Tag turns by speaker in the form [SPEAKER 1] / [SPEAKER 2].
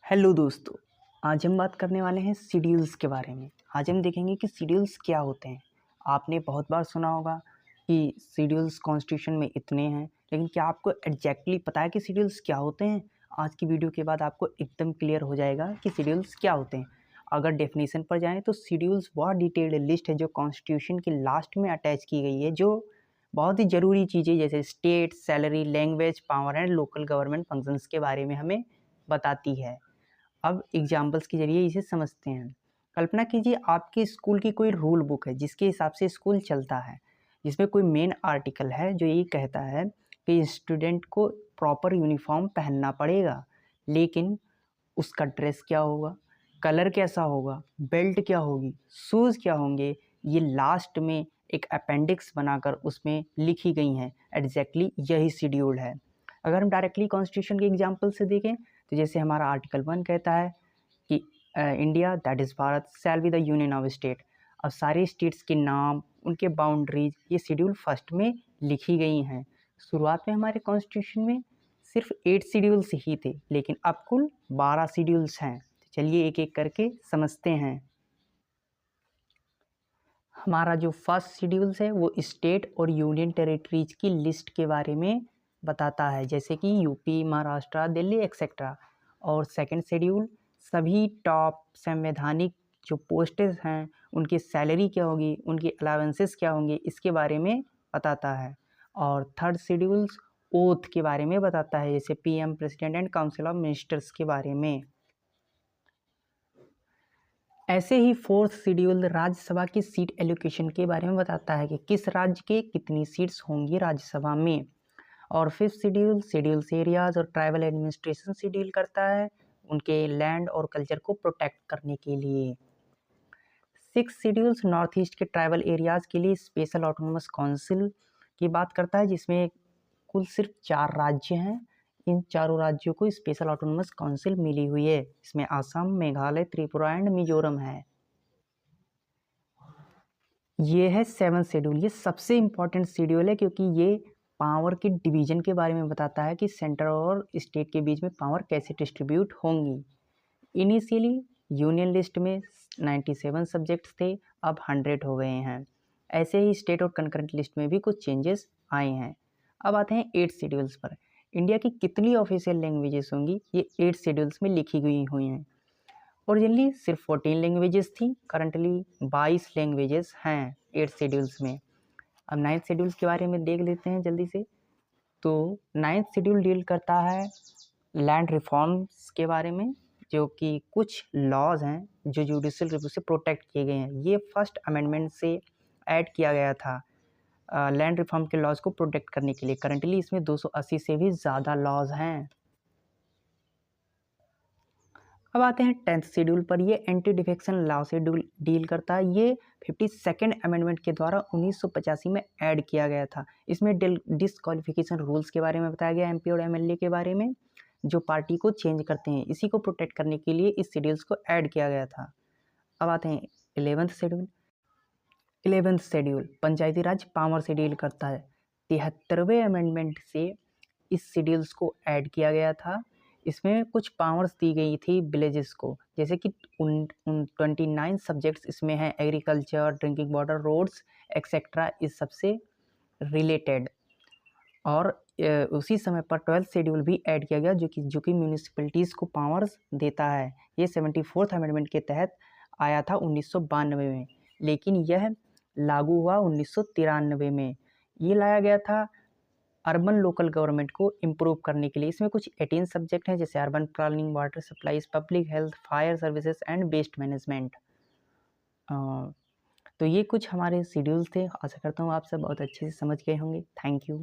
[SPEAKER 1] Hello दोस्तों, आज हम बात करने वाले हैं शेड्यूल्स के बारे में। आज हम देखेंगे कि शेड्यूल्स क्या होते हैं। आपने बहुत बार सुना होगा कि शेड्यूल्स कॉन्स्टिट्यूशन में इतने हैं, लेकिन क्या आपको एग्जैक्टली पता है कि शेड्यूल्स क्या होते हैं? आज की वीडियो के बाद आपको एकदम क्लियर हो जाएगा कि शेड्यूल्स क्या होते हैं। अगर डेफिनेशन पर जाएँ तो शेड्यूल्स वह डिटेल्ड लिस्ट है जो कॉन्स्टिट्यूशन के लास्ट में अटैच की गई है, जो बहुत ही ज़रूरी चीज़ें जैसे state, salary, language, power and local government functions के बारे में हमें बताती है। अब एग्जाम्पल्स के ज़रिए इसे समझते हैं। कल्पना कीजिए आपके स्कूल की कोई रूल बुक है जिसके हिसाब से स्कूल चलता है, जिसमें कोई मेन आर्टिकल है जो ये कहता है कि स्टूडेंट को प्रॉपर यूनिफॉर्म पहनना पड़ेगा, लेकिन उसका ड्रेस क्या होगा, कलर कैसा होगा, बेल्ट क्या होगी, शूज़ क्या होंगे, ये लास्ट में एक अपेंडिक्स बनाकर उसमें लिखी गई हैं। एग्जैक्टली यही शेड्यूल है। अगर हम डायरेक्टली कॉन्स्टिट्यूशन के एग्जाम्पल से देखें तो जैसे हमारा आर्टिकल 1 कहता है कि India that is Bharat shall be the union of state. अब सारे स्टेट्स के नाम, उनके बाउंड्रीज ये शेड्यूल फर्स्ट में लिखी गई हैं। शुरुआत में हमारे कॉन्स्टिट्यूशन में सिर्फ 8 शेड्यूल्स ही थे, लेकिन अब कुल 12 शेड्यूल्स हैं। तो चलिए एक एक करके समझते हैं। हमारा जो फर्स्ट शेड्यूल्स है वो स्टेट और यूनियन टेरिटरीज की लिस्ट के बारे में बताता है, जैसे कि यूपी, महाराष्ट्र, दिल्ली एक्सेट्रा। और सेकंड शेड्यूल सभी टॉप संवैधानिक जो पोस्टेस हैं उनकी सैलरी क्या होगी, उनकी अलावेंसेस क्या होंगे, इसके बारे में बताता है। और थर्ड शेड्यूल्स ओथ के बारे में बताता है, जैसे PM, president and council of ministers के बारे में। ऐसे ही फोर्थ शेड्यूल राज्यसभा की सीट एलोकेशन के बारे में बताता है कि किस राज्य के कितनी सीट्स होंगी राज्यसभा में। और फिफ्थ शेड्यूल शेड्यूल्स एरियाज और ट्राइबल एडमिनिस्ट्रेशन से डील करता है, उनके लैंड और कल्चर को प्रोटेक्ट करने के लिए। सिक्स शेड्यूल्स नॉर्थ ईस्ट के ट्राइबल एरियाज के लिए स्पेशल ऑटोनोमस काउंसिल की बात करता है, जिसमें कुल सिर्फ 4 राज्य हैं। इन चारों राज्यों को स्पेशल ऑटोनोमस काउंसिल मिली हुई है। इसमें असम, मेघालय, त्रिपुरा एंड मिजोरम है। ये है सेवन्थ शेड्यूल। ये सबसे इम्पॉर्टेंट शेड्यूल है क्योंकि ये पावर के डिवीजन के बारे में बताता है कि सेंटर और स्टेट के बीच में पावर कैसे डिस्ट्रीब्यूट होंगी। इनिशियली यूनियन लिस्ट में 97 सब्जेक्ट्स थे, अब 100 हो गए हैं। ऐसे ही स्टेट और कंकरेंट लिस्ट में भी कुछ चेंजेस आए हैं। अब आते हैं 8 शेड्यूल्स पर। इंडिया की कितनी ऑफिशियल लैंग्वेजेस होंगी, ये 8 शेड्यूल्स में लिखी गई हुई हैं। ओरिजिनली सिर्फ 14 लैंग्वेजेस थी, करंटली 22 लैंग्वेजेस हैं 8 शेड्यूल्स में। अब 9th शेड्यूल्स के बारे में देख लेते हैं जल्दी से। तो 9th शेड्यूल डील करता है लैंड रिफॉर्म्स के बारे में, जो कि कुछ लॉज हैं जो जुडिशियल रिव्यू से प्रोटेक्ट किए गए हैं। ये फर्स्ट अमेंडमेंट से ऐड किया गया था लैंड रिफॉर्म के लॉज को प्रोटेक्ट करने के लिए। करंटली इसमें 280 से भी ज़्यादा लॉज हैं। अब आते हैं 10th शेड्यूल पर। ये एंटी डिफेक्शन लॉ से डील करता है। ये 52nd अमेंडमेंट के द्वारा 1985 में ऐड किया गया था। इसमें डिसक्वालिफिकेशन रूल्स के बारे में बताया गया, एमपी और एमएलए के बारे में जो पार्टी को चेंज करते हैं, इसी को प्रोटेक्ट करने के लिए इस शेड्यूल्स को ऐड किया गया था। अब आते हैं 11th शेड्यूल। 11th शेड्यूल पंचायती राज पावर से डील करता है। 73वें अमेंडमेंट से इस शेड्यूल्स को ऐड किया गया था। इसमें कुछ पावर्स दी गई थी विलेजेस को, जैसे कि 29 सब्जेक्ट्स इसमें हैं, agriculture, drinking water, roads etcetera, इस सबसे रिलेटेड। और उसी समय पर 12th शेड्यूल भी ऐड किया गया, जो कि म्यूनिसिपैलिटीज़ को पावर्स देता है। ये 74th अमेंडमेंट के तहत आया था 1992 में, लेकिन यह लागू हुआ 1993 में। ये लाया गया था अर्बन लोकल गवर्नमेंट को इम्प्रूव करने के लिए। इसमें कुछ 18 सब्जेक्ट हैं, जैसे urban planning, water supplies, public health, fire services and waste management. तो ये कुछ हमारे शेड्यूल्स थे। आशा करता हूँ आप सब बहुत अच्छे से समझ गए होंगे। Thank you.